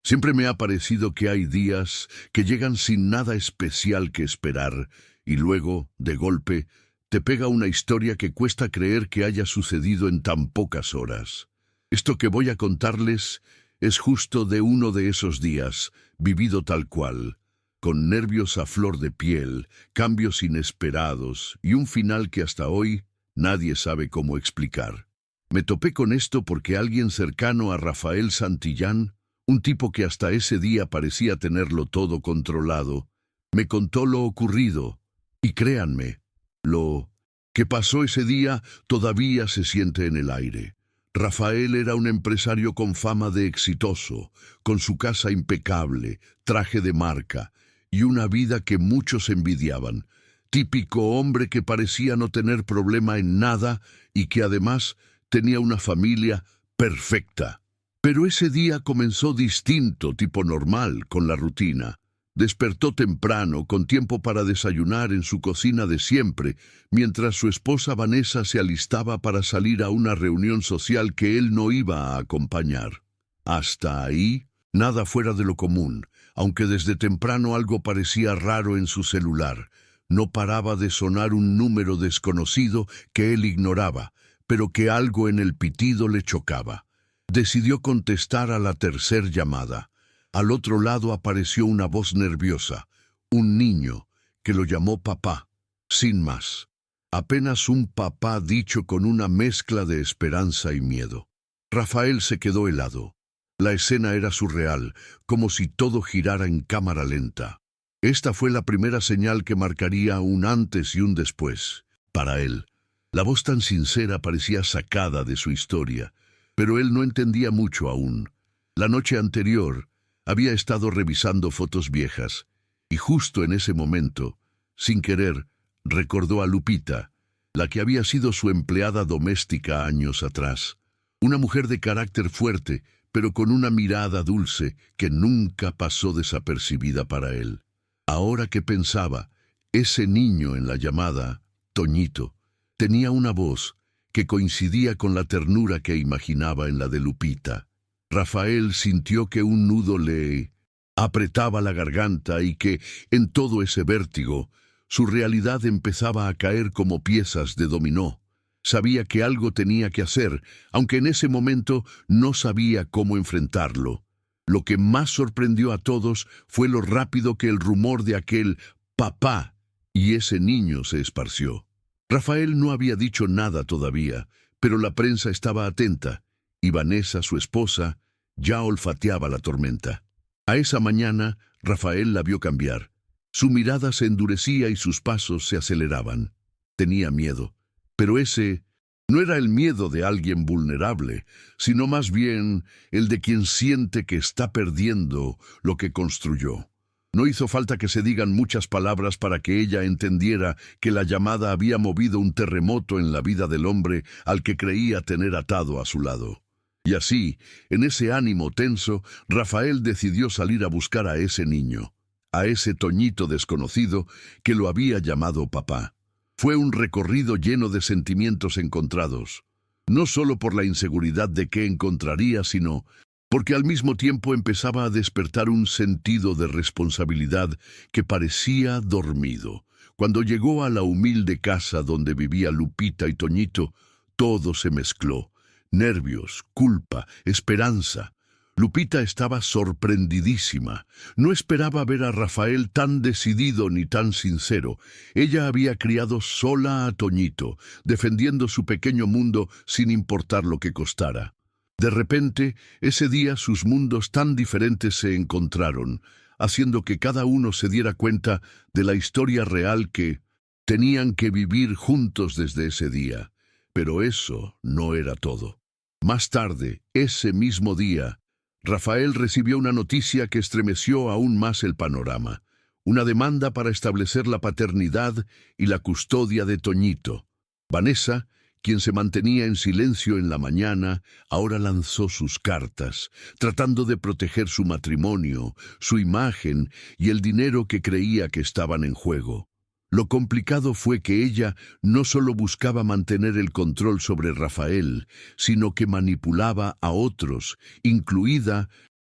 Siempre me ha parecido que hay días que llegan sin nada especial que esperar y luego, de golpe, te pega una historia que cuesta creer que haya sucedido en tan pocas horas. Esto que voy a contarles es justo de uno de esos días, vivido tal cual, con nervios a flor de piel, cambios inesperados y un final que hasta hoy nadie sabe cómo explicar. Me topé con esto porque alguien cercano a Rafael Santillán, un tipo que hasta ese día parecía tenerlo todo controlado, me contó lo ocurrido, y créanme, lo que pasó ese día todavía se siente en el aire. Rafael era un empresario con fama de exitoso, con su casa impecable, traje de marca, y una vida que muchos envidiaban. Típico hombre que parecía no tener problema en nada y que además tenía una familia perfecta. Pero ese día comenzó distinto, tipo normal, con la rutina. Despertó temprano, con tiempo para desayunar en su cocina de siempre, mientras su esposa Vanessa se alistaba para salir a una reunión social que él no iba a acompañar. Hasta ahí, nada fuera de lo común, aunque desde temprano algo parecía raro en su celular. No paraba de sonar un número desconocido que él ignoraba, pero que algo en el pitido le chocaba. Decidió contestar a la tercer llamada. Al otro lado apareció una voz nerviosa, un niño, que lo llamó papá, sin más. Apenas un papá dicho con una mezcla de esperanza y miedo. Rafael se quedó helado. La escena era surreal, como si todo girara en cámara lenta. Esta fue la primera señal que marcaría un antes y un después, para él. La voz tan sincera parecía sacada de su historia, pero él no entendía mucho aún. La noche anterior había estado revisando fotos viejas, y justo en ese momento, sin querer, recordó a Lupita, la que había sido su empleada doméstica años atrás. Una mujer de carácter fuerte, pero con una mirada dulce que nunca pasó desapercibida para él. Ahora que pensaba, ese niño en la llamada, Toñito, tenía una voz que coincidía con la ternura que imaginaba en la de Lupita. Rafael sintió que un nudo le apretaba la garganta y que, en todo ese vértigo, su realidad empezaba a caer como piezas de dominó. Sabía que algo tenía que hacer, aunque en ese momento no sabía cómo enfrentarlo. Lo que más sorprendió a todos fue lo rápido que el rumor de aquel papá y ese niño se esparció. Rafael no había dicho nada todavía, pero la prensa estaba atenta, y Vanessa, su esposa, ya olfateaba la tormenta. A esa mañana, Rafael la vio cambiar. Su mirada se endurecía y sus pasos se aceleraban. Tenía miedo, pero ese no era el miedo de alguien vulnerable, sino más bien el de quien siente que está perdiendo lo que construyó. No hizo falta que se digan muchas palabras para que ella entendiera que la llamada había movido un terremoto en la vida del hombre al que creía tener atado a su lado. Y así, en ese ánimo tenso, Rafael decidió salir a buscar a ese niño, a ese Toñito desconocido que lo había llamado papá. Fue un recorrido lleno de sentimientos encontrados, no solo por la inseguridad de qué encontraría, sino porque al mismo tiempo empezaba a despertar un sentido de responsabilidad que parecía dormido. Cuando llegó a la humilde casa donde vivía Lupita y Toñito, todo se mezcló. Nervios, culpa, esperanza. Lupita estaba sorprendidísima. No esperaba ver a Rafael tan decidido ni tan sincero. Ella había criado sola a Toñito, defendiendo su pequeño mundo sin importar lo que costara. De repente, ese día sus mundos tan diferentes se encontraron, haciendo que cada uno se diera cuenta de la historia real que tenían que vivir juntos desde ese día. Pero eso no era todo. Más tarde, ese mismo día, Rafael recibió una noticia que estremeció aún más el panorama. Una demanda para establecer la paternidad y la custodia de Toñito. Vanessa, quien se mantenía en silencio en la mañana, ahora lanzó sus cartas, tratando de proteger su matrimonio, su imagen y el dinero que creía que estaban en juego. Lo complicado fue que ella no solo buscaba mantener el control sobre Rafael, sino que manipulaba a otros, incluida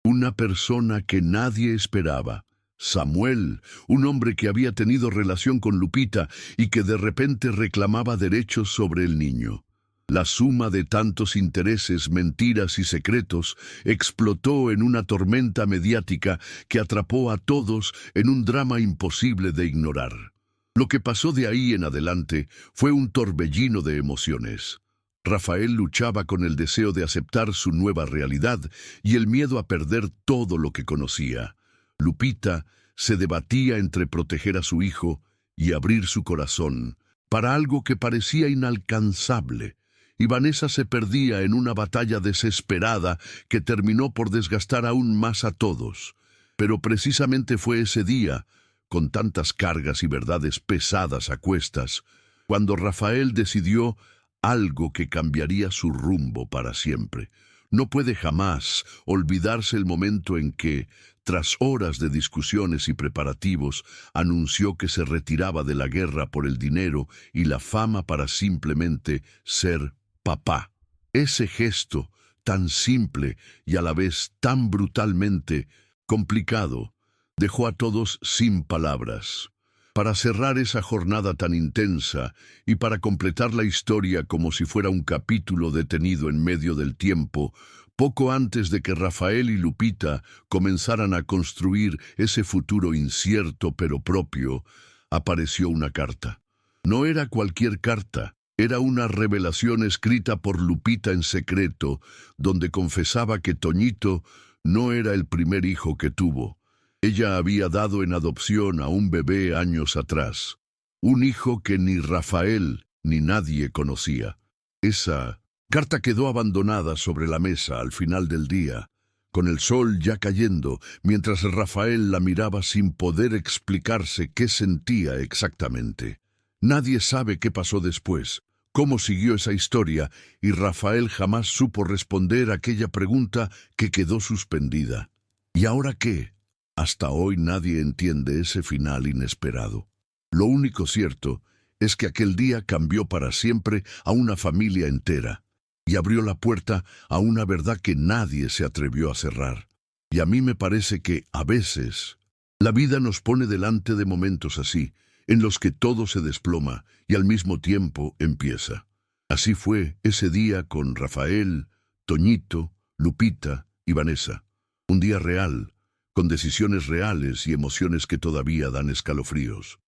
Una persona que nadie esperaba. Samuel, un hombre que había tenido relación con Lupita y que de repente reclamaba derechos sobre el niño. La suma de tantos intereses, mentiras y secretos explotó en una tormenta mediática que atrapó a todos en un drama imposible de ignorar. Lo que pasó de ahí en adelante fue un torbellino de emociones. Rafael luchaba con el deseo de aceptar su nueva realidad y el miedo a perder todo lo que conocía. Lupita se debatía entre proteger a su hijo y abrir su corazón para algo que parecía inalcanzable, y Vanessa se perdía en una batalla desesperada que terminó por desgastar aún más a todos. Pero precisamente fue ese día, con tantas cargas y verdades pesadas a cuestas, cuando Rafael decidió algo que cambiaría su rumbo para siempre. No puede jamás olvidarse el momento en que, tras horas de discusiones y preparativos, anunció que se retiraba de la guerra por el dinero y la fama para simplemente ser papá. Ese gesto, tan simple y a la vez tan brutalmente complicado, dejó a todos sin palabras. Para cerrar esa jornada tan intensa y para completar la historia como si fuera un capítulo detenido en medio del tiempo, poco antes de que Rafael y Lupita comenzaran a construir ese futuro incierto pero propio, apareció una carta. No era cualquier carta, era una revelación escrita por Lupita en secreto, donde confesaba que Toñito no era el primer hijo que tuvo. Ella había dado en adopción a un bebé años atrás, un hijo que ni Rafael ni nadie conocía. Esa carta quedó abandonada sobre la mesa al final del día, con el sol ya cayendo, mientras Rafael la miraba sin poder explicarse qué sentía exactamente. Nadie sabe qué pasó después, cómo siguió esa historia, y Rafael jamás supo responder aquella pregunta que quedó suspendida. ¿Y ahora qué? Hasta hoy nadie entiende ese final inesperado. Lo único cierto es que aquel día cambió para siempre a una familia entera y abrió la puerta a una verdad que nadie se atrevió a cerrar. Y a mí me parece que, a veces, la vida nos pone delante de momentos así, en los que todo se desploma y al mismo tiempo empieza. Así fue ese día con Rafael, Toñito, Lupita y Vanessa. Un día real, con decisiones reales y emociones que todavía dan escalofríos.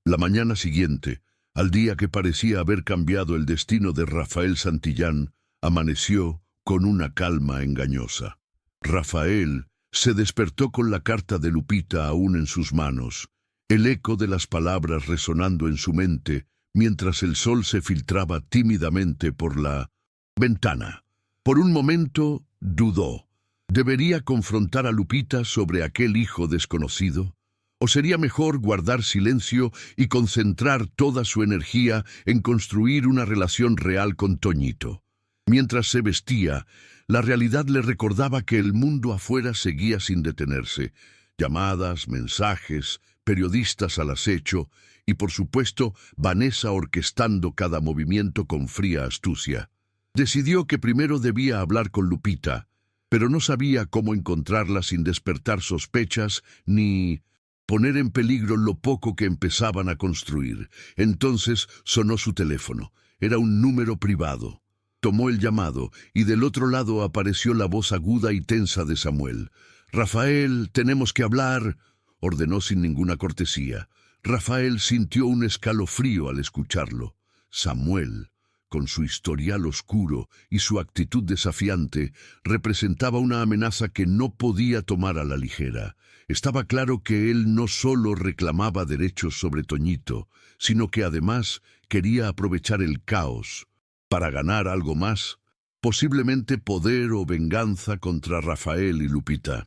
La mañana siguiente, al día que parecía haber cambiado el destino de Rafael Santillán, amaneció con una calma engañosa. Rafael se despertó con la carta de Lupita aún en sus manos, el eco de las palabras resonando en su mente mientras el sol se filtraba tímidamente por la ventana. Por un momento dudó. ¿Debería confrontar a Lupita sobre aquel hijo desconocido? ¿O sería mejor guardar silencio y concentrar toda su energía en construir una relación real con Toñito? Mientras se vestía, la realidad le recordaba que el mundo afuera seguía sin detenerse. Llamadas, mensajes, periodistas al acecho y, por supuesto, Vanessa orquestando cada movimiento con fría astucia. Decidió que primero debía hablar con Lupita, pero no sabía cómo encontrarla sin despertar sospechas ni poner en peligro lo poco que empezaban a construir. Entonces sonó su teléfono. Era un número privado. Tomó el llamado y del otro lado apareció la voz aguda y tensa de Samuel. «Rafael, tenemos que hablar», ordenó sin ninguna cortesía. Rafael sintió un escalofrío al escucharlo. Samuel, con su historial oscuro y su actitud desafiante, representaba una amenaza que no podía tomar a la ligera. Estaba claro que él no solo reclamaba derechos sobre Toñito, sino que además quería aprovechar el caos para ganar algo más, posiblemente poder o venganza contra Rafael y Lupita.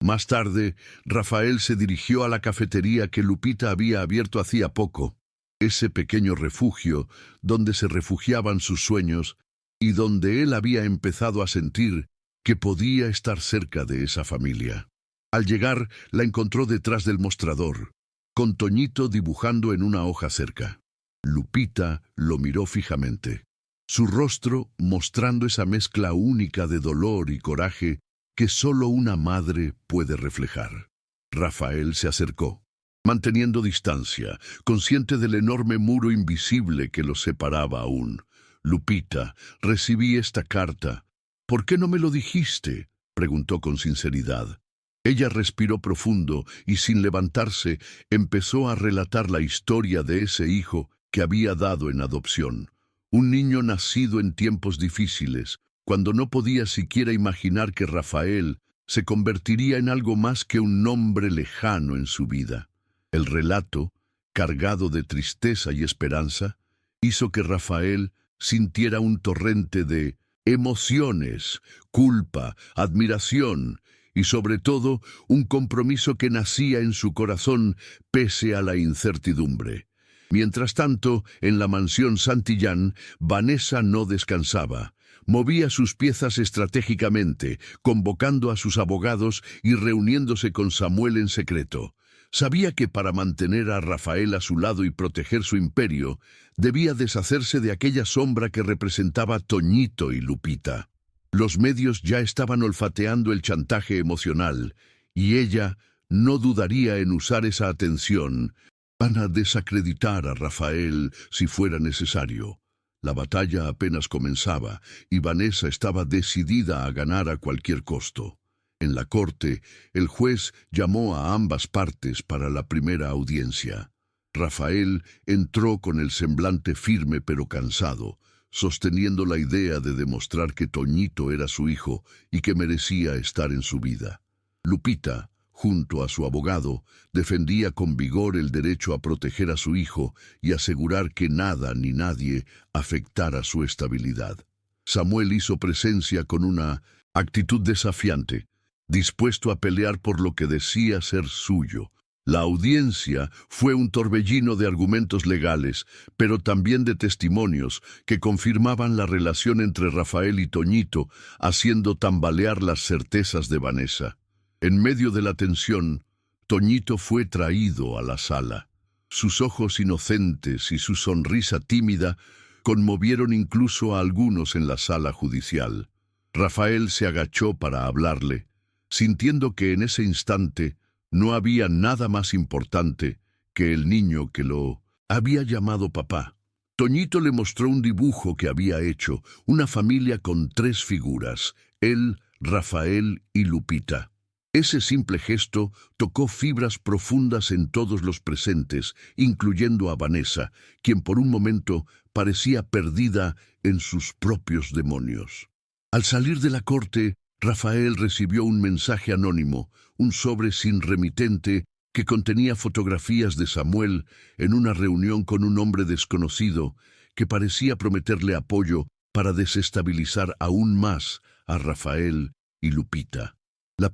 Más tarde, Rafael se dirigió a la cafetería que Lupita había abierto hacía poco. Ese pequeño refugio donde se refugiaban sus sueños y donde él había empezado a sentir que podía estar cerca de esa familia. Al llegar, la encontró detrás del mostrador, con Toñito dibujando en una hoja cerca. Lupita lo miró fijamente, su rostro mostrando esa mezcla única de dolor y coraje que solo una madre puede reflejar. Rafael se acercó, manteniendo distancia, consciente del enorme muro invisible que los separaba aún. Lupita, recibí esta carta. ¿Por qué no me lo dijiste?, preguntó con sinceridad. Ella respiró profundo y, sin levantarse, empezó a relatar la historia de ese hijo que había dado en adopción. Un niño nacido en tiempos difíciles, cuando no podía siquiera imaginar que Rafael se convertiría en algo más que un nombre lejano en su vida. El relato, cargado de tristeza y esperanza, hizo que Rafael sintiera un torrente de emociones, culpa, admiración y sobre todo un compromiso que nacía en su corazón pese a la incertidumbre. Mientras tanto, en la mansión Santillán, Vanessa no descansaba. Movía sus piezas estratégicamente, convocando a sus abogados y reuniéndose con Samuel en secreto. Sabía que para mantener a Rafael a su lado y proteger su imperio, debía deshacerse de aquella sombra que representaba Toñito y Lupita. Los medios ya estaban olfateando el chantaje emocional, y ella no dudaría en usar esa atención. Van a desacreditar a Rafael si fuera necesario. La batalla apenas comenzaba, y Vanessa estaba decidida a ganar a cualquier costo. En la corte, el juez llamó a ambas partes para la primera audiencia. Rafael entró con el semblante firme pero cansado, sosteniendo la idea de demostrar que Toñito era su hijo y que merecía estar en su vida. Lupita, junto a su abogado, defendía con vigor el derecho a proteger a su hijo y asegurar que nada ni nadie afectara su estabilidad. Samuel hizo presencia con una actitud desafiante, dispuesto a pelear por lo que decía ser suyo. La audiencia fue un torbellino de argumentos legales, pero también de testimonios que confirmaban la relación entre Rafael y Toñito, haciendo tambalear las certezas de Vanessa. En medio de la tensión, Toñito fue traído a la sala. Sus ojos inocentes y su sonrisa tímida conmovieron incluso a algunos en la sala judicial. Rafael se agachó para hablarle, sintiendo que en ese instante no había nada más importante que el niño que lo había llamado papá. Toñito le mostró un dibujo que había hecho, una familia con 3 figuras, él, Rafael y Lupita. Ese simple gesto tocó fibras profundas en todos los presentes, incluyendo a Vanessa, quien por un momento parecía perdida en sus propios demonios. Al salir de la corte, Rafael recibió un mensaje anónimo, un sobre sin remitente que contenía fotografías de Samuel en una reunión con un hombre desconocido que parecía prometerle apoyo para desestabilizar aún más a Rafael y Lupita. La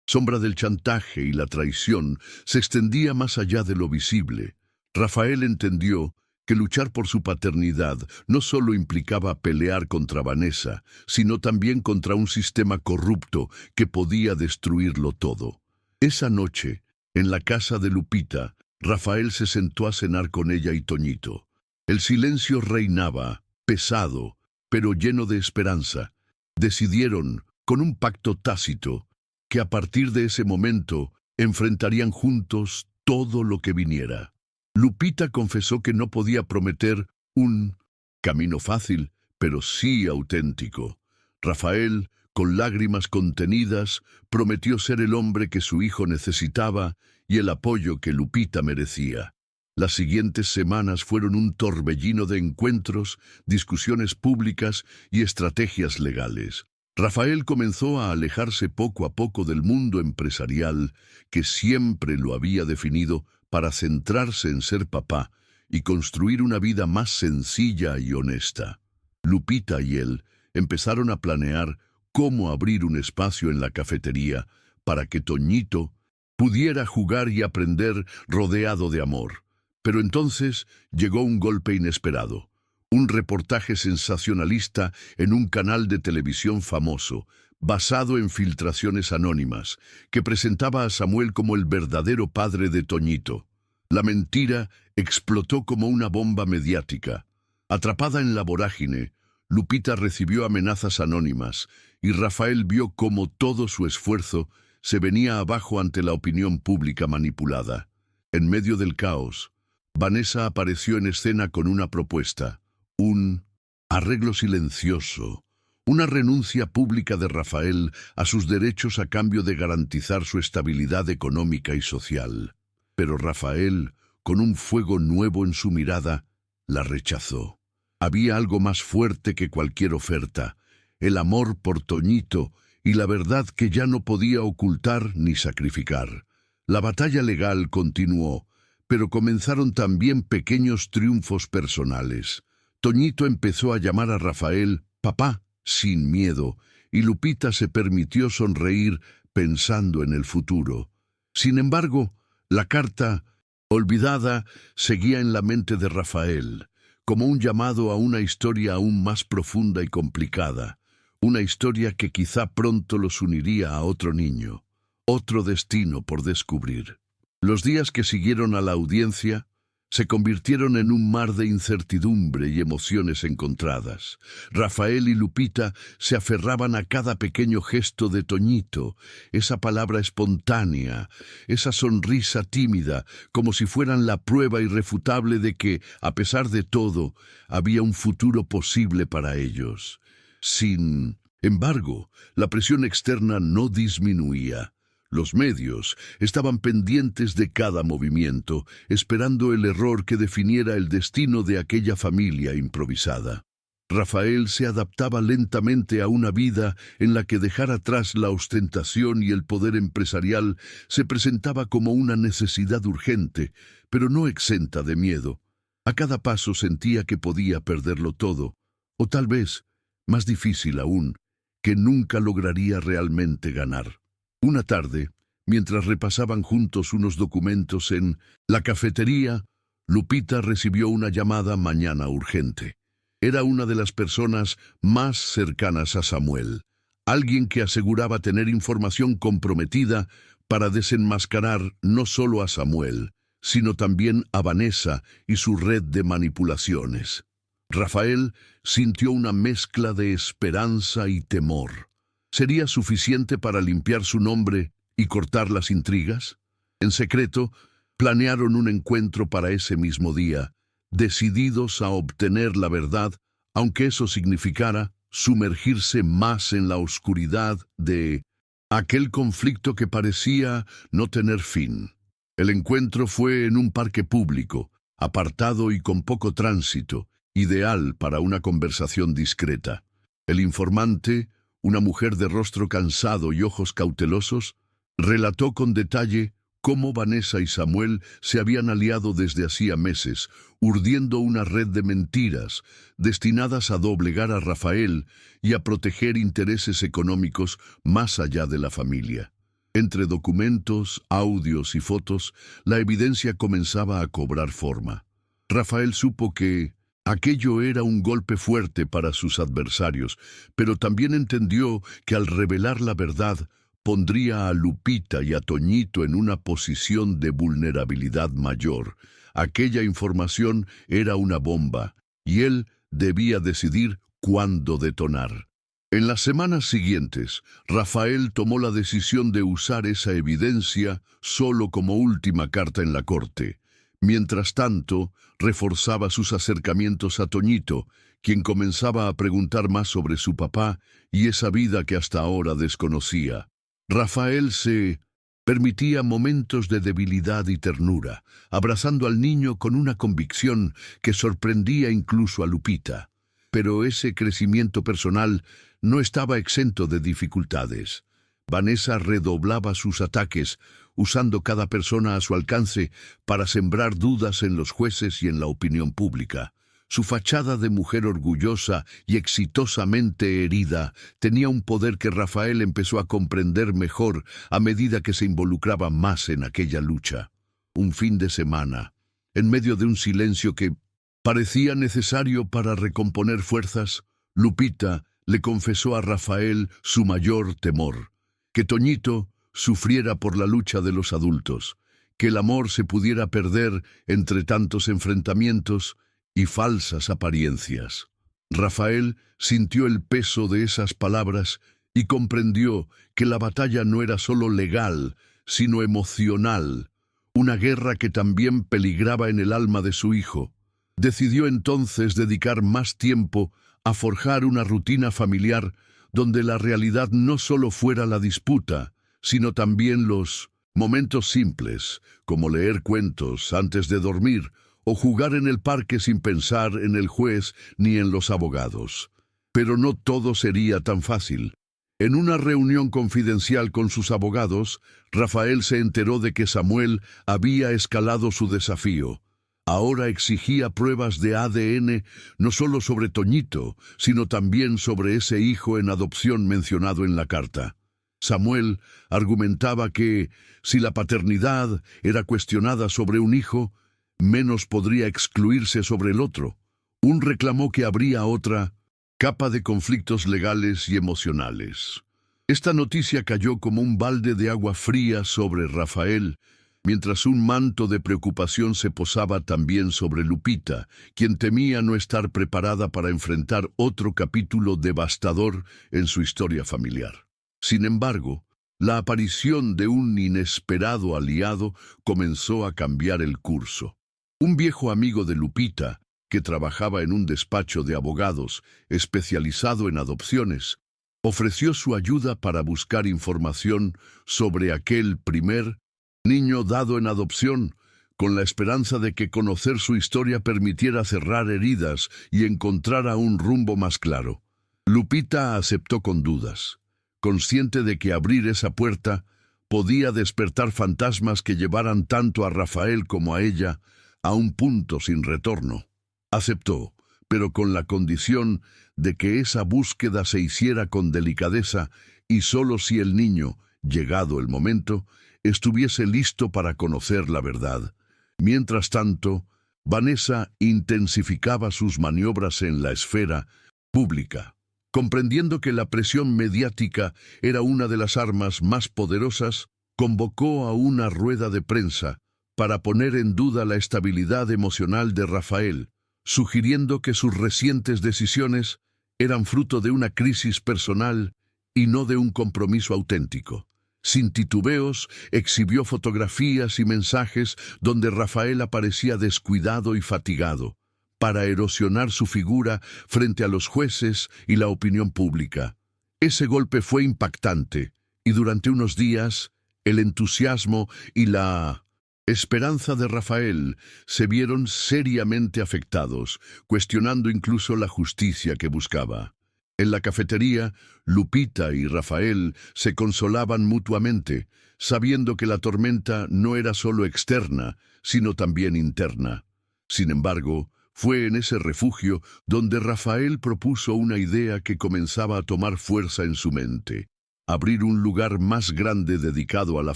sombra del chantaje y la traición se extendía más allá de lo visible. Rafael entendió que luchar por su paternidad no solo implicaba pelear contra Vanessa, sino también contra un sistema corrupto que podía destruirlo todo. Esa noche, en la casa de Lupita, Rafael se sentó a cenar con ella y Toñito. El silencio reinaba, pesado, pero lleno de esperanza. Decidieron, con un pacto tácito, que a partir de ese momento enfrentarían juntos todo lo que viniera. Lupita confesó que no podía prometer un camino fácil, pero sí auténtico. Rafael, con lágrimas contenidas, prometió ser el hombre que su hijo necesitaba y el apoyo que Lupita merecía. Las siguientes semanas fueron un torbellino de encuentros, discusiones públicas y estrategias legales. Rafael comenzó a alejarse poco a poco del mundo empresarial que siempre lo había definido para centrarse en ser papá y construir una vida más sencilla y honesta. Lupita y él empezaron a planear cómo abrir un espacio en la cafetería para que Toñito pudiera jugar y aprender rodeado de amor. Pero entonces llegó un golpe inesperado. Un reportaje sensacionalista en un canal de televisión famoso, basado en filtraciones anónimas, que presentaba a Samuel como el verdadero padre de Toñito. La mentira explotó como una bomba mediática. Atrapada en la vorágine, Lupita recibió amenazas anónimas, y Rafael vio cómo todo su esfuerzo se venía abajo ante la opinión pública manipulada. En medio del caos, Vanessa apareció en escena con una propuesta, un arreglo silencioso, una renuncia pública de Rafael a sus derechos a cambio de garantizar su estabilidad económica y social. Pero Rafael, con un fuego nuevo en su mirada, la rechazó. Había algo más fuerte que cualquier oferta, el amor por Toñito y la verdad que ya no podía ocultar ni sacrificar. La batalla legal continuó, pero comenzaron también pequeños triunfos personales. Toñito empezó a llamar a Rafael papá sin miedo, y Lupita se permitió sonreír pensando en el futuro. Sin embargo, la carta olvidada seguía en la mente de Rafael, como un llamado a una historia aún más profunda y complicada, una historia que quizá pronto los uniría a otro niño, otro destino por descubrir. Los días que siguieron a la audiencia se convirtieron en un mar de incertidumbre y emociones encontradas. Rafael y Lupita se aferraban a cada pequeño gesto de Toñito, esa palabra espontánea, esa sonrisa tímida, como si fueran la prueba irrefutable de que, a pesar de todo, había un futuro posible para ellos. Sin embargo, la presión externa no disminuía. Los medios estaban pendientes de cada movimiento, esperando el error que definiera el destino de aquella familia improvisada. Rafael se adaptaba lentamente a una vida en la que dejar atrás la ostentación y el poder empresarial se presentaba como una necesidad urgente, pero no exenta de miedo. A cada paso sentía que podía perderlo todo, o tal vez, más difícil aún, que nunca lograría realmente ganar. Una tarde, mientras repasaban juntos unos documentos en la cafetería, Lupita recibió una llamada mañana urgente. Era una de las personas más cercanas a Samuel, alguien que aseguraba tener información comprometida para desenmascarar no solo a Samuel, sino también a Vanessa y su red de manipulaciones. Rafael sintió una mezcla de esperanza y temor. ¿Sería suficiente para limpiar su nombre y cortar las intrigas? En secreto, planearon un encuentro para ese mismo día, decididos a obtener la verdad, aunque eso significara sumergirse más en la oscuridad de aquel conflicto que parecía no tener fin. El encuentro fue en un parque público, apartado y con poco tránsito, ideal para una conversación discreta. El informante, una mujer de rostro cansado y ojos cautelosos, relató con detalle cómo Vanessa y Samuel se habían aliado desde hacía meses, urdiendo una red de mentiras destinadas a doblegar a Rafael y a proteger intereses económicos más allá de la familia. Entre documentos, audios y fotos, la evidencia comenzaba a cobrar forma. Rafael supo que aquello era un golpe fuerte para sus adversarios, pero también entendió que al revelar la verdad, pondría a Lupita y a Toñito en una posición de vulnerabilidad mayor. Aquella información era una bomba, y él debía decidir cuándo detonar. En las semanas siguientes, Rafael tomó la decisión de usar esa evidencia solo como última carta en la corte. Mientras tanto, reforzaba sus acercamientos a Toñito, quien comenzaba a preguntar más sobre su papá y esa vida que hasta ahora desconocía. Rafael se permitía momentos de debilidad y ternura, abrazando al niño con una convicción que sorprendía incluso a Lupita. Pero ese crecimiento personal no estaba exento de dificultades. Vanessa redoblaba sus ataques, usando cada persona a su alcance para sembrar dudas en los jueces y en la opinión pública. Su fachada de mujer orgullosa y exitosamente herida tenía un poder que Rafael empezó a comprender mejor a medida que se involucraba más en aquella lucha. Un fin de semana, en medio de un silencio que parecía necesario para recomponer fuerzas, Lupita le confesó a Rafael su mayor temor: que Toñito sufriera por la lucha de los adultos, que el amor se pudiera perder entre tantos enfrentamientos y falsas apariencias. Rafael sintió el peso de esas palabras y comprendió que la batalla no era solo legal, sino emocional, una guerra que también peligraba en el alma de su hijo. Decidió entonces dedicar más tiempo a forjar una rutina familiar donde la realidad no solo fuera la disputa, sino también los momentos simples, como leer cuentos antes de dormir o jugar en el parque sin pensar en el juez ni en los abogados. Pero no todo sería tan fácil. En una reunión confidencial con sus abogados, Rafael se enteró de que Samuel había escalado su desafío. Ahora exigía pruebas de ADN no solo sobre Toñito, sino también sobre ese hijo en adopción mencionado en la carta. Samuel argumentaba que, si la paternidad era cuestionada sobre un hijo, menos podría excluirse sobre el otro. Reclamó que habría otra capa de conflictos legales y emocionales. Esta noticia cayó como un balde de agua fría sobre Rafael, mientras un manto de preocupación se posaba también sobre Lupita, quien temía no estar preparada para enfrentar otro capítulo devastador en su historia familiar. Sin embargo, la aparición de un inesperado aliado comenzó a cambiar el curso. Un viejo amigo de Lupita, que trabajaba en un despacho de abogados especializado en adopciones, ofreció su ayuda para buscar información sobre aquel primer niño dado en adopción, con la esperanza de que conocer su historia permitiera cerrar heridas y encontrar un rumbo más claro. Lupita aceptó con dudas, consciente de que abrir esa puerta podía despertar fantasmas que llevaran tanto a Rafael como a ella a un punto sin retorno. Aceptó, pero con la condición de que esa búsqueda se hiciera con delicadeza y solo si el niño, llegado el momento, estuviese listo para conocer la verdad. Mientras tanto, Vanessa intensificaba sus maniobras en la esfera pública. Comprendiendo que la presión mediática era una de las armas más poderosas, convocó a una rueda de prensa para poner en duda la estabilidad emocional de Rafael, sugiriendo que sus recientes decisiones eran fruto de una crisis personal y no de un compromiso auténtico. Sin titubeos, exhibió fotografías y mensajes donde Rafael aparecía descuidado y fatigado, para erosionar su figura frente a los jueces y la opinión pública. Ese golpe fue impactante, y durante unos días, el entusiasmo y la esperanza de Rafael se vieron seriamente afectados, cuestionando incluso la justicia que buscaba. En la cafetería, Lupita y Rafael se consolaban mutuamente, sabiendo que la tormenta no era solo externa, sino también interna. Sin embargo, fue en ese refugio donde Rafael propuso una idea que comenzaba a tomar fuerza en su mente: abrir un lugar más grande dedicado a la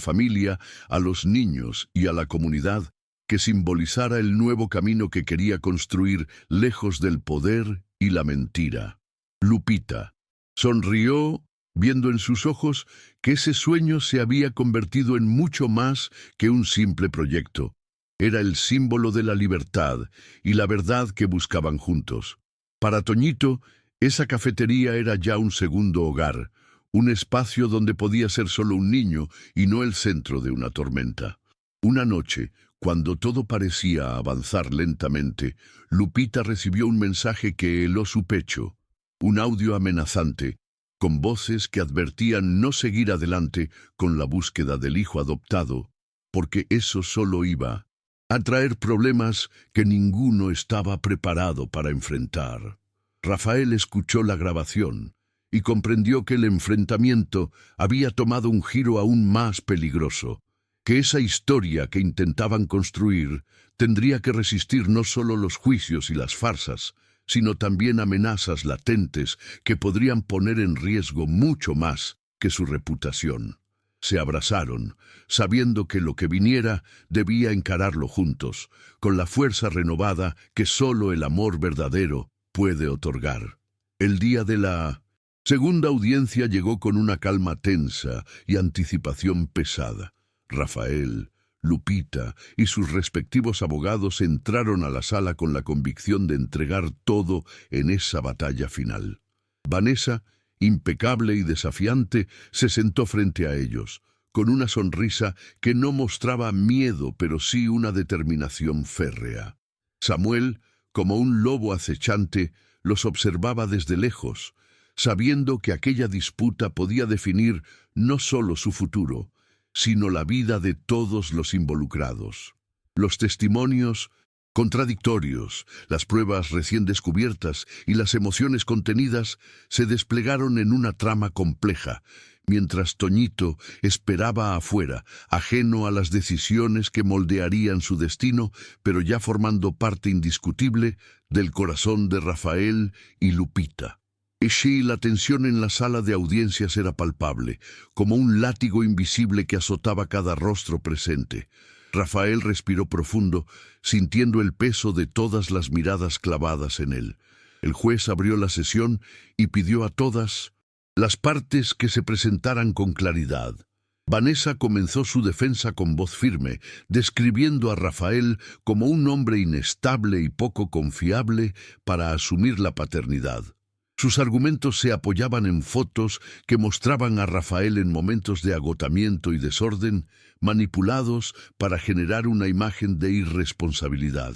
familia, a los niños y a la comunidad, que simbolizara el nuevo camino que quería construir lejos del poder y la mentira. Lupita sonrió, viendo en sus ojos que ese sueño se había convertido en mucho más que un simple proyecto. Era el símbolo de la libertad y la verdad que buscaban juntos. Para Toñito, esa cafetería era ya un segundo hogar, un espacio donde podía ser solo un niño y no el centro de una tormenta. Una noche, cuando todo parecía avanzar lentamente, Lupita recibió un mensaje que heló su pecho, un audio amenazante, con voces que advertían no seguir adelante con la búsqueda del hijo adoptado, porque eso solo iba a traer problemas que ninguno estaba preparado para enfrentar. Rafael escuchó la grabación y comprendió que el enfrentamiento había tomado un giro aún más peligroso, que esa historia que intentaban construir tendría que resistir no solo los juicios y las farsas, sino también amenazas latentes que podrían poner en riesgo mucho más que su reputación. Se abrazaron, sabiendo que lo que viniera debía encararlo juntos, con la fuerza renovada que solo el amor verdadero puede otorgar. El día de la segunda audiencia llegó con una calma tensa y anticipación pesada. Rafael, Lupita y sus respectivos abogados entraron a la sala con la convicción de entregar todo en esa batalla final. Vanessa impecable y desafiante, se sentó frente a ellos, con una sonrisa que no mostraba miedo, pero sí una determinación férrea. Samuel, como un lobo acechante, los observaba desde lejos, sabiendo que aquella disputa podía definir no solo su futuro, sino la vida de todos los involucrados. Los testimonios contradictorios, las pruebas recién descubiertas y las emociones contenidas se desplegaron en una trama compleja, mientras Toñito esperaba afuera, ajeno a las decisiones que moldearían su destino, pero ya formando parte indiscutible del corazón de Rafael y Lupita. Y sí, la tensión en la sala de audiencias era palpable, como un látigo invisible que azotaba cada rostro presente. Rafael respiró profundo, sintiendo el peso de todas las miradas clavadas en él. El juez abrió la sesión y pidió a todas las partes que se presentaran con claridad. Vanessa comenzó su defensa con voz firme, describiendo a Rafael como un hombre inestable y poco confiable para asumir la paternidad. Sus argumentos se apoyaban en fotos que mostraban a Rafael en momentos de agotamiento y desorden, manipulados para generar una imagen de irresponsabilidad.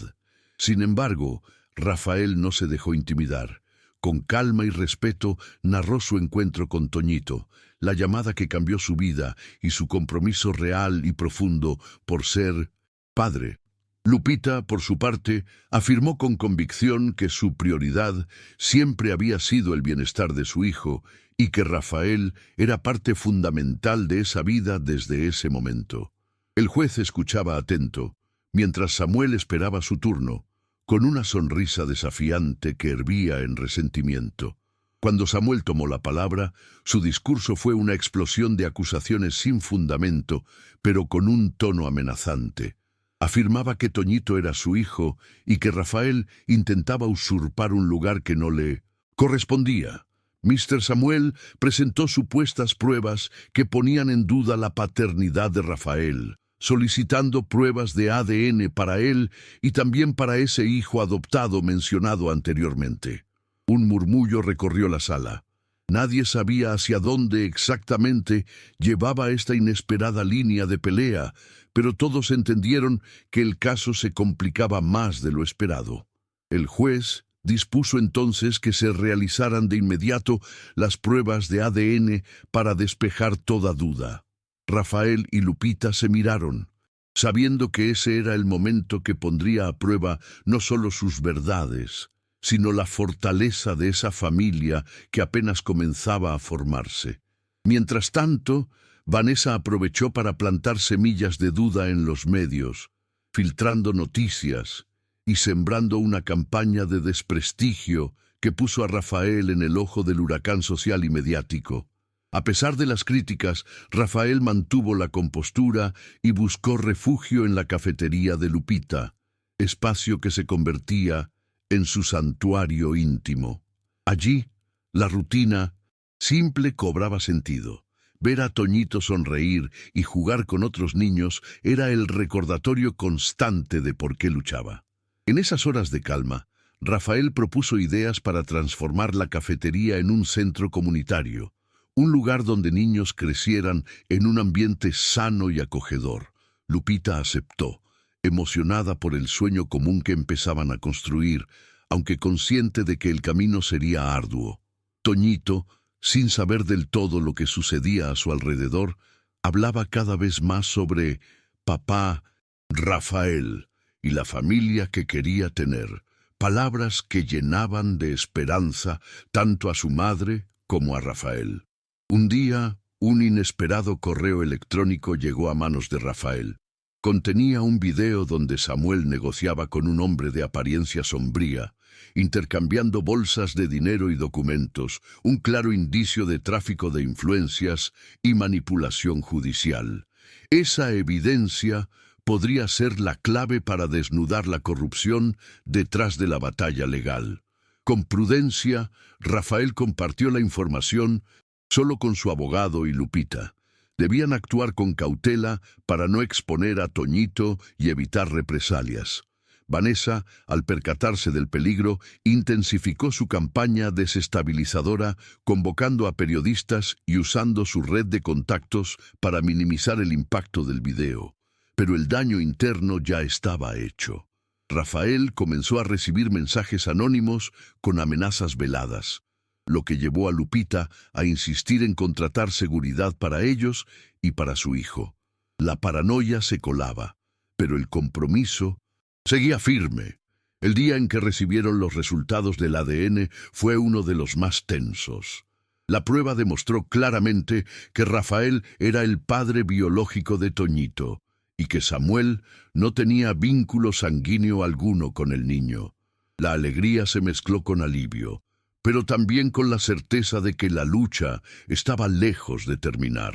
Sin embargo, Rafael no se dejó intimidar. Con calma y respeto narró su encuentro con Toñito, la llamada que cambió su vida y su compromiso real y profundo por ser padre. Lupita, por su parte, afirmó con convicción que su prioridad siempre había sido el bienestar de su hijo y que Rafael era parte fundamental de esa vida desde ese momento. El juez escuchaba atento, mientras Samuel esperaba su turno, con una sonrisa desafiante que hervía en resentimiento. Cuando Samuel tomó la palabra, su discurso fue una explosión de acusaciones sin fundamento, pero con un tono amenazante. Afirmaba que Toñito era su hijo y que Rafael intentaba usurpar un lugar que no le correspondía. Mr. Samuel presentó supuestas pruebas que ponían en duda la paternidad de Rafael, solicitando pruebas de ADN para él y también para ese hijo adoptado mencionado anteriormente. Un murmullo recorrió la sala. Nadie sabía hacia dónde exactamente llevaba esta inesperada línea de pelea, pero todos entendieron que el caso se complicaba más de lo esperado. El juez dispuso entonces que se realizaran de inmediato las pruebas de ADN para despejar toda duda. Rafael y Lupita se miraron, sabiendo que ese era el momento que pondría a prueba no solo sus verdades, sino la fortaleza de esa familia que apenas comenzaba a formarse. Mientras tanto, Vanessa aprovechó para plantar semillas de duda en los medios, filtrando noticias y sembrando una campaña de desprestigio que puso a Rafael en el ojo del huracán social y mediático. A pesar de las críticas, Rafael mantuvo la compostura y buscó refugio en la cafetería de Lupita, espacio que se convertía en su santuario íntimo. Allí, la rutina simple cobraba sentido. Ver a Toñito sonreír y jugar con otros niños era el recordatorio constante de por qué luchaba. En esas horas de calma, Rafael propuso ideas para transformar la cafetería en un centro comunitario, un lugar donde niños crecieran en un ambiente sano y acogedor. Lupita aceptó, emocionada por el sueño común que empezaban a construir, aunque consciente de que el camino sería arduo. Toñito, sin saber del todo lo que sucedía a su alrededor, hablaba cada vez más sobre papá Rafael y la familia que quería tener, palabras que llenaban de esperanza tanto a su madre como a Rafael. Un día, un inesperado correo electrónico llegó a manos de Rafael. Contenía un video donde Samuel negociaba con un hombre de apariencia sombría, intercambiando bolsas de dinero y documentos, un claro indicio de tráfico de influencias y manipulación judicial. Esa evidencia podría ser la clave para desnudar la corrupción detrás de la batalla legal. Con prudencia, Rafael compartió la información solo con su abogado y Lupita. Debían actuar con cautela para no exponer a Toñito y evitar represalias. Vanessa, al percatarse del peligro, intensificó su campaña desestabilizadora, convocando a periodistas y usando su red de contactos para minimizar el impacto del video. Pero el daño interno ya estaba hecho. Rafael comenzó a recibir mensajes anónimos con amenazas veladas, lo que llevó a Lupita a insistir en contratar seguridad para ellos y para su hijo. La paranoia se colaba, pero el compromiso seguía firme. El día en que recibieron los resultados del ADN fue uno de los más tensos. La prueba demostró claramente que Rafael era el padre biológico de Toñito y que Samuel no tenía vínculo sanguíneo alguno con el niño. La alegría se mezcló con alivio, pero también con la certeza de que la lucha estaba lejos de terminar.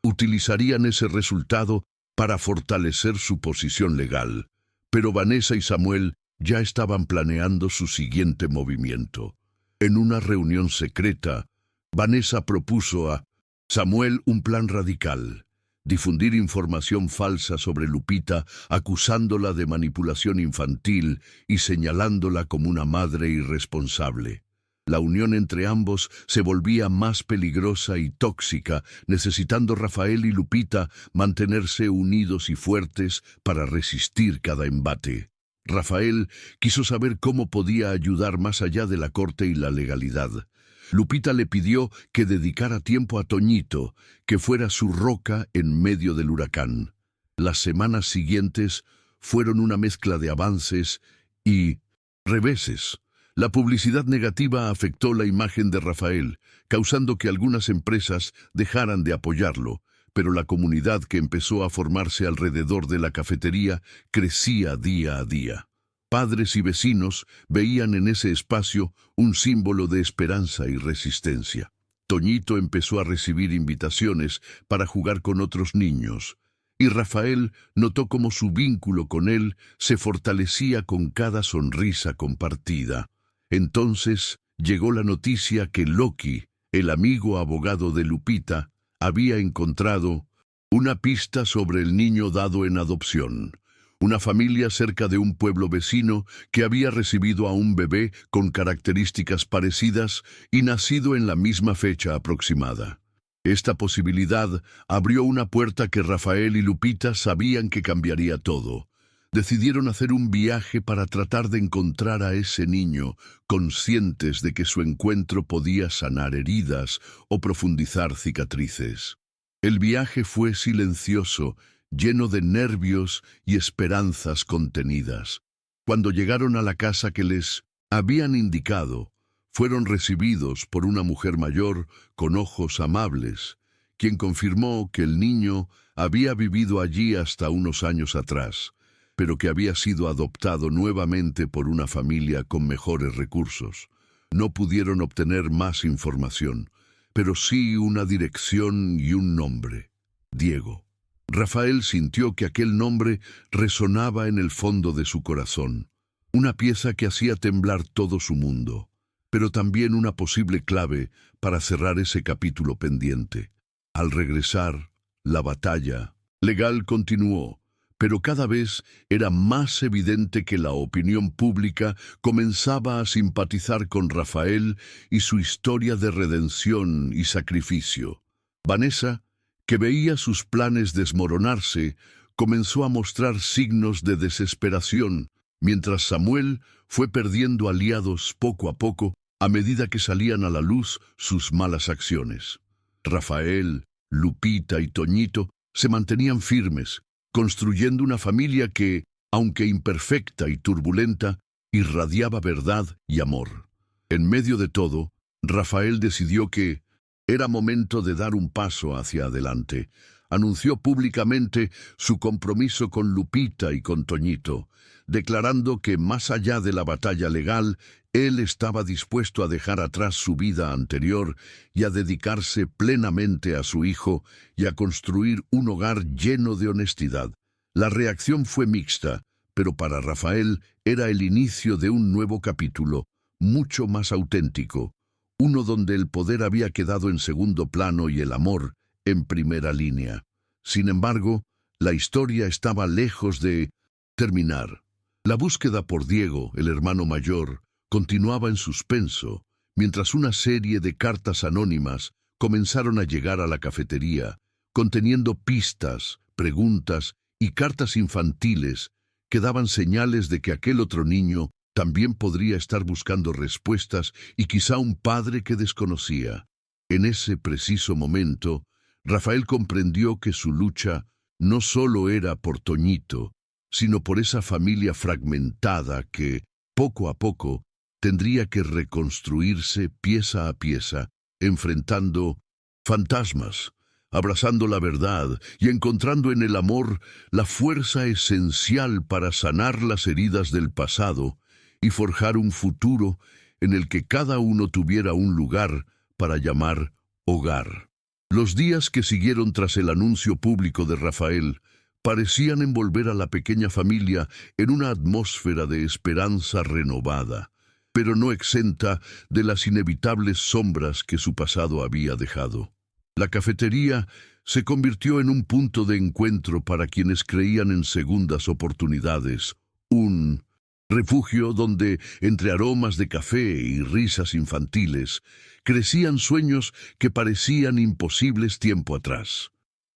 Utilizarían ese resultado para fortalecer su posición legal, pero Vanessa y Samuel ya estaban planeando su siguiente movimiento. En una reunión secreta, Vanessa propuso a Samuel un plan radical: difundir información falsa sobre Lupita, acusándola de manipulación infantil y señalándola como una madre irresponsable. La unión entre ambos se volvía más peligrosa y tóxica, necesitando Rafael y Lupita mantenerse unidos y fuertes para resistir cada embate. Rafael quiso saber cómo podía ayudar más allá de la corte y la legalidad. Lupita le pidió que dedicara tiempo a Toñito, que fuera su roca en medio del huracán. Las semanas siguientes fueron una mezcla de avances y reveses. La publicidad negativa afectó la imagen de Rafael, causando que algunas empresas dejaran de apoyarlo, pero la comunidad que empezó a formarse alrededor de la cafetería crecía día a día. Padres y vecinos veían en ese espacio un símbolo de esperanza y resistencia. Toñito empezó a recibir invitaciones para jugar con otros niños, y Rafael notó cómo su vínculo con él se fortalecía con cada sonrisa compartida. Entonces llegó la noticia que Loki, el amigo abogado de Lupita, había encontrado una pista sobre el niño dado en adopción. Una familia cerca de un pueblo vecino que había recibido a un bebé con características parecidas y nacido en la misma fecha aproximada. Esta posibilidad abrió una puerta que Rafael y Lupita sabían que cambiaría todo. Decidieron hacer un viaje para tratar de encontrar a ese niño, conscientes de que su encuentro podía sanar heridas o profundizar cicatrices. El viaje fue silencioso, lleno de nervios y esperanzas contenidas. Cuando llegaron a la casa que les habían indicado, fueron recibidos por una mujer mayor con ojos amables, quien confirmó que el niño había vivido allí hasta unos años atrás, pero que había sido adoptado nuevamente por una familia con mejores recursos. No pudieron obtener más información, pero sí una dirección y un nombre: Diego. Rafael sintió que aquel nombre resonaba en el fondo de su corazón, una pieza que hacía temblar todo su mundo, pero también una posible clave para cerrar ese capítulo pendiente. Al regresar, la batalla legal continuó, pero cada vez era más evidente que la opinión pública comenzaba a simpatizar con Rafael y su historia de redención y sacrificio. Vanessa, que veía sus planes desmoronarse, comenzó a mostrar signos de desesperación, mientras Samuel fue perdiendo aliados poco a poco a medida que salían a la luz sus malas acciones. Rafael, Lupita y Toñito se mantenían firmes, construyendo una familia que, aunque imperfecta y turbulenta, irradiaba verdad y amor. En medio de todo, Rafael decidió que era momento de dar un paso hacia adelante. Anunció públicamente su compromiso con Lupita y con Toñito, declarando que más allá de la batalla legal, él estaba dispuesto a dejar atrás su vida anterior y a dedicarse plenamente a su hijo y a construir un hogar lleno de honestidad. La reacción fue mixta, pero para Rafael era el inicio de un nuevo capítulo, mucho más auténtico, uno donde el poder había quedado en segundo plano y el amor en primera línea. Sin embargo, la historia estaba lejos de terminar. La búsqueda por Diego, el hermano mayor, continuaba en suspenso, mientras una serie de cartas anónimas comenzaron a llegar a la cafetería, conteniendo pistas, preguntas y cartas infantiles que daban señales de que aquel otro niño también podría estar buscando respuestas y quizá un padre que desconocía. En ese preciso momento, Rafael comprendió que su lucha no solo era por Toñito, sino por esa familia fragmentada que, poco a poco, tendría que reconstruirse pieza a pieza, enfrentando fantasmas, abrazando la verdad y encontrando en el amor la fuerza esencial para sanar las heridas del pasado y forjar un futuro en el que cada uno tuviera un lugar para llamar hogar. Los días que siguieron tras el anuncio público de Rafael parecían envolver a la pequeña familia en una atmósfera de esperanza renovada, pero no exenta de las inevitables sombras que su pasado había dejado. La cafetería se convirtió en un punto de encuentro para quienes creían en segundas oportunidades, un refugio donde, entre aromas de café y risas infantiles, crecían sueños que parecían imposibles tiempo atrás.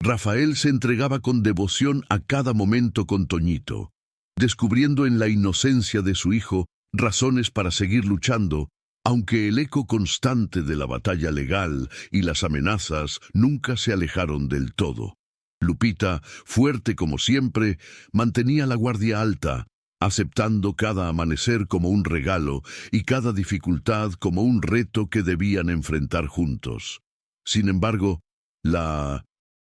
Rafael se entregaba con devoción a cada momento con Toñito, descubriendo en la inocencia de su hijo razones para seguir luchando, aunque el eco constante de la batalla legal y las amenazas nunca se alejaron del todo. Lupita, fuerte como siempre, mantenía la guardia alta, aceptando cada amanecer como un regalo y cada dificultad como un reto que debían enfrentar juntos. Sin embargo, la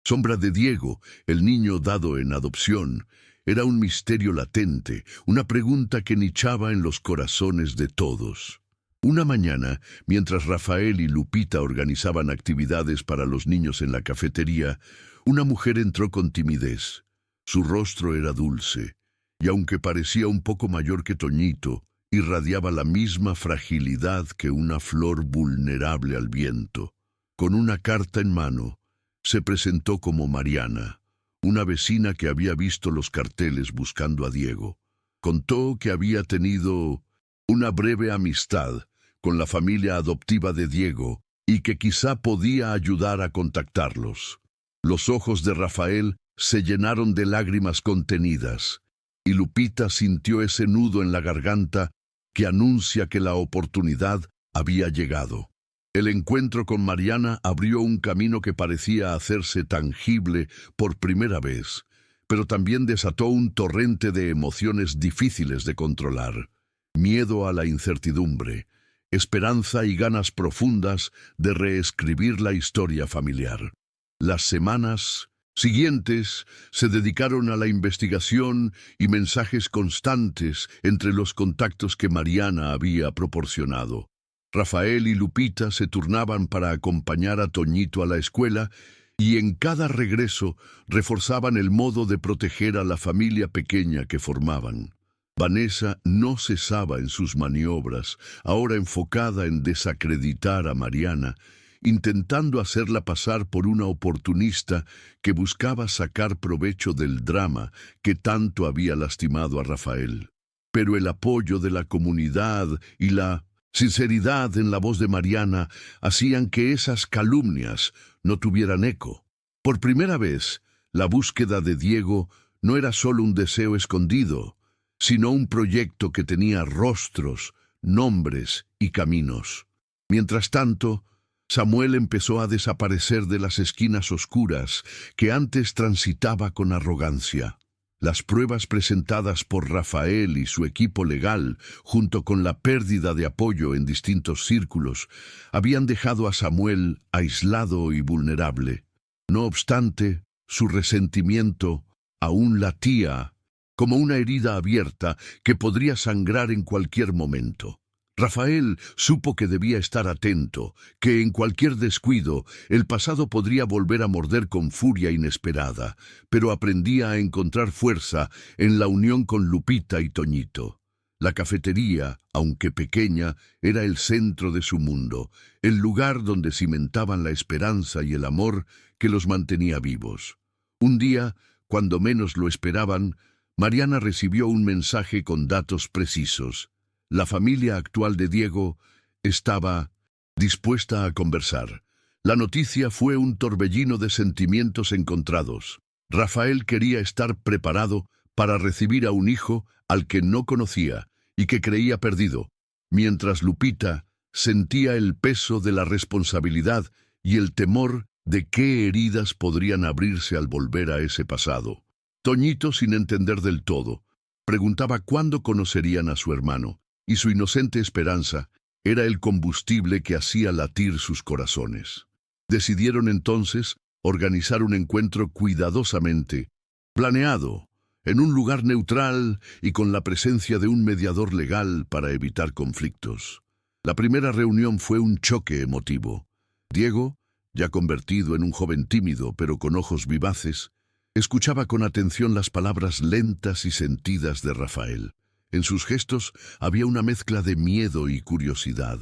sombra de Diego, el niño dado en adopción, era un misterio latente, una pregunta que nichaba en los corazones de todos. Una mañana, mientras Rafael y Lupita organizaban actividades para los niños en la cafetería, una mujer entró con timidez. Su rostro era dulce, y aunque parecía un poco mayor que Toñito, irradiaba la misma fragilidad que una flor vulnerable al viento. Con una carta en mano, se presentó como Mariana, una vecina que había visto los carteles buscando a Diego. Contó que había tenido una breve amistad con la familia adoptiva de Diego y que quizá podía ayudar a contactarlos. Los ojos de Rafael se llenaron de lágrimas contenidas, y Lupita sintió ese nudo en la garganta que anuncia que la oportunidad había llegado. El encuentro con Mariana abrió un camino que parecía hacerse tangible por primera vez, pero también desató un torrente de emociones difíciles de controlar. Miedo a la incertidumbre, esperanza y ganas profundas de reescribir la historia familiar. Las semanas siguientes se dedicaron a la investigación y mensajes constantes entre los contactos que Mariana había proporcionado. Rafael y Lupita se turnaban para acompañar a Toñito a la escuela y en cada regreso reforzaban el modo de proteger a la familia pequeña que formaban. Vanessa no cesaba en sus maniobras, ahora enfocada en desacreditar a Mariana, intentando hacerla pasar por una oportunista que buscaba sacar provecho del drama que tanto había lastimado a Rafael. Pero el apoyo de la comunidad y la sinceridad en la voz de Mariana hacían que esas calumnias no tuvieran eco. Por primera vez, la búsqueda de Diego no era solo un deseo escondido, sino un proyecto que tenía rostros, nombres y caminos. Mientras tanto, Samuel empezó a desaparecer de las esquinas oscuras que antes transitaba con arrogancia. Las pruebas presentadas por Rafael y su equipo legal, junto con la pérdida de apoyo en distintos círculos, habían dejado a Samuel aislado y vulnerable. No obstante, su resentimiento aún latía como una herida abierta que podría sangrar en cualquier momento. Rafael supo que debía estar atento, que en cualquier descuido el pasado podría volver a morder con furia inesperada, pero aprendía a encontrar fuerza en la unión con Lupita y Toñito. La cafetería, aunque pequeña, era el centro de su mundo, el lugar donde cimentaban la esperanza y el amor que los mantenía vivos. Un día, cuando menos lo esperaban, Mariana recibió un mensaje con datos precisos. La familia actual de Diego estaba dispuesta a conversar. La noticia fue un torbellino de sentimientos encontrados. Rafael quería estar preparado para recibir a un hijo al que no conocía y que creía perdido, mientras Lupita sentía el peso de la responsabilidad y el temor de qué heridas podrían abrirse al volver a ese pasado. Toñito, sin entender del todo, preguntaba cuándo conocerían a su hermano, y su inocente esperanza era el combustible que hacía latir sus corazones. Decidieron entonces organizar un encuentro cuidadosamente planeado, en un lugar neutral y con la presencia de un mediador legal para evitar conflictos. La primera reunión fue un choque emotivo. Diego, ya convertido en un joven tímido pero con ojos vivaces, escuchaba con atención las palabras lentas y sentidas de Rafael. En sus gestos había una mezcla de miedo y curiosidad.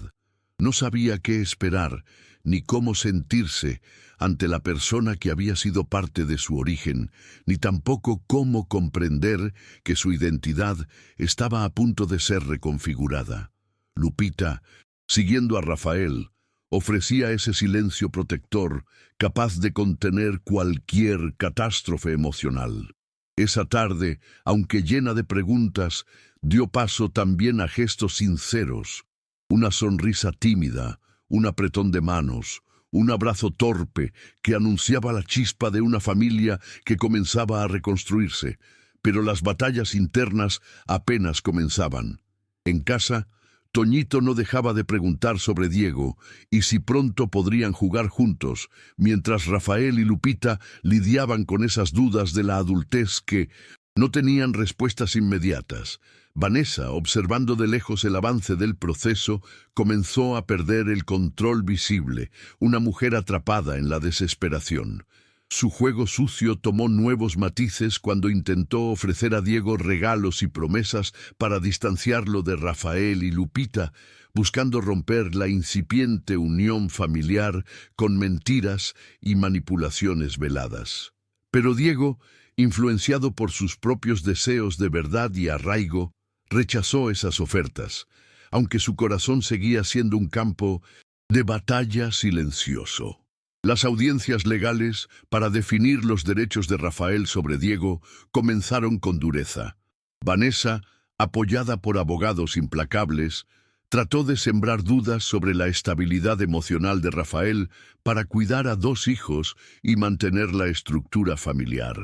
No sabía qué esperar ni cómo sentirse ante la persona que había sido parte de su origen, ni tampoco cómo comprender que su identidad estaba a punto de ser reconfigurada. Lupita, siguiendo a Rafael, ofrecía ese silencio protector capaz de contener cualquier catástrofe emocional. Esa tarde, aunque llena de preguntas, dio paso también a gestos sinceros. Una sonrisa tímida, un apretón de manos, un abrazo torpe que anunciaba la chispa de una familia que comenzaba a reconstruirse, pero las batallas internas apenas comenzaban. En casa, Toñito no dejaba de preguntar sobre Diego y si pronto podrían jugar juntos, mientras Rafael y Lupita lidiaban con esas dudas de la adultez que no tenían respuestas inmediatas. Vanessa, observando de lejos el avance del proceso, comenzó a perder el control visible, una mujer atrapada en la desesperación. Su juego sucio tomó nuevos matices cuando intentó ofrecer a Diego regalos y promesas para distanciarlo de Rafael y Lupita, buscando romper la incipiente unión familiar con mentiras y manipulaciones veladas. Pero Diego, influenciado por sus propios deseos de verdad y arraigo, rechazó esas ofertas, aunque su corazón seguía siendo un campo de batalla silencioso. Las audiencias legales para definir los derechos de Rafael sobre Diego comenzaron con dureza. Vanessa, apoyada por abogados implacables, trató de sembrar dudas sobre la estabilidad emocional de Rafael para cuidar a 2 hijos y mantener la estructura familiar.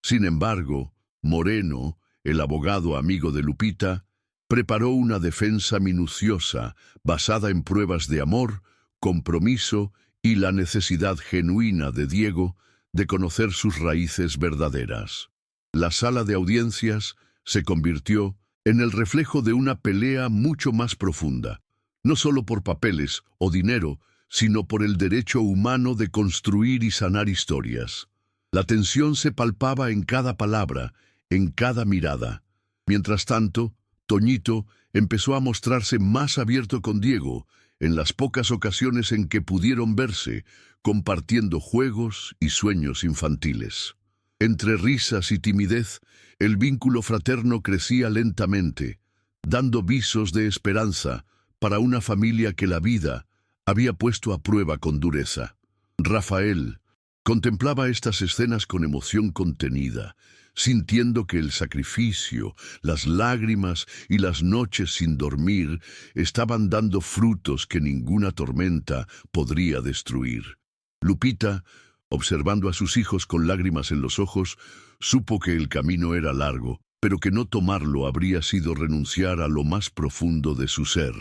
Sin embargo, Moreno, el abogado amigo de Lupita, preparó una defensa minuciosa basada en pruebas de amor, compromiso y la necesidad genuina de Diego de conocer sus raíces verdaderas. La sala de audiencias se convirtió en el reflejo de una pelea mucho más profunda, no solo por papeles o dinero, sino por el derecho humano de construir y sanar historias. La tensión se palpaba en cada palabra, en cada mirada. Mientras tanto, Toñito empezó a mostrarse más abierto con Diego, en las pocas ocasiones en que pudieron verse, compartiendo juegos y sueños infantiles. Entre risas y timidez, el vínculo fraterno crecía lentamente, dando visos de esperanza para una familia que la vida había puesto a prueba con dureza. Rafael contemplaba estas escenas con emoción contenida, sintiendo que el sacrificio, las lágrimas y las noches sin dormir estaban dando frutos que ninguna tormenta podría destruir. Lupita, observando a sus hijos con lágrimas en los ojos, supo que el camino era largo, pero que no tomarlo habría sido renunciar a lo más profundo de su ser,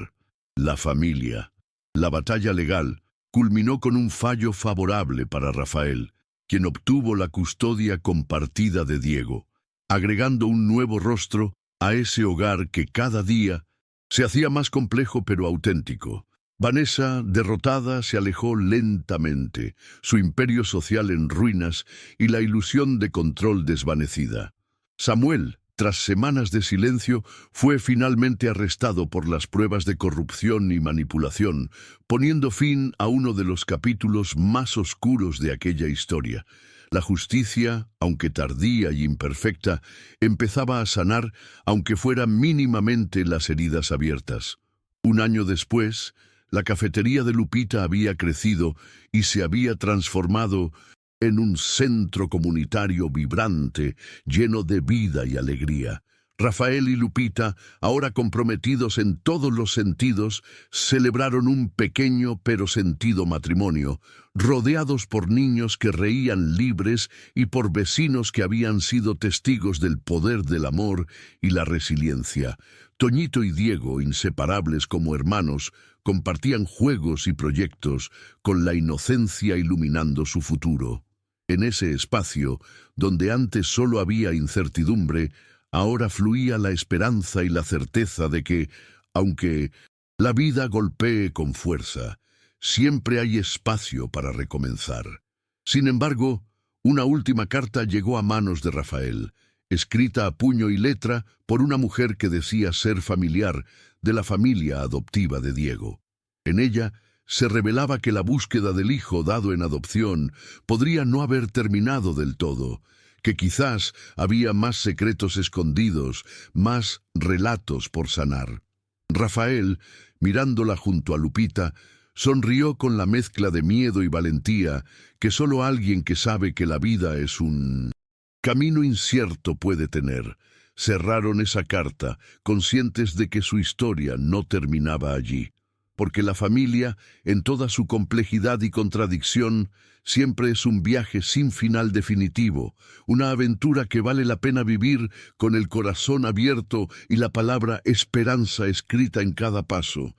la familia. La batalla legal culminó con un fallo favorable para Rafael, quien obtuvo la custodia compartida de Diego, agregando un nuevo rostro a ese hogar que cada día se hacía más complejo pero auténtico. Vanessa, derrotada, se alejó lentamente, su imperio social en ruinas y la ilusión de control desvanecida. Samuel, tras semanas de silencio, fue finalmente arrestado por las pruebas de corrupción y manipulación, poniendo fin a uno de los capítulos más oscuros de aquella historia. La justicia, aunque tardía y imperfecta, empezaba a sanar, aunque fueran mínimamente las heridas abiertas. Un año después, la cafetería de Lupita había crecido y se había transformado en un centro comunitario vibrante, lleno de vida y alegría. Rafael y Lupita, ahora comprometidos en todos los sentidos, celebraron un pequeño pero sentido matrimonio, rodeados por niños que reían libres y por vecinos que habían sido testigos del poder del amor y la resiliencia. Toñito y Diego, inseparables como hermanos, compartían juegos y proyectos, con la inocencia iluminando su futuro. En ese espacio, donde antes solo había incertidumbre, ahora fluía la esperanza y la certeza de que, aunque la vida golpee con fuerza, siempre hay espacio para recomenzar. Sin embargo, una última carta llegó a manos de Rafael, escrita a puño y letra por una mujer que decía ser familiar de la familia adoptiva de Diego. En ella se revelaba que la búsqueda del hijo dado en adopción podría no haber terminado del todo, que quizás había más secretos escondidos, más relatos por sanar. Rafael, mirándola junto a Lupita, sonrió con la mezcla de miedo y valentía que solo alguien que sabe que la vida es un camino incierto puede tener. Cerraron esa carta, conscientes de que su historia no terminaba allí, porque la familia, en toda su complejidad y contradicción, siempre es un viaje sin final definitivo, una aventura que vale la pena vivir con el corazón abierto y la palabra esperanza escrita en cada paso.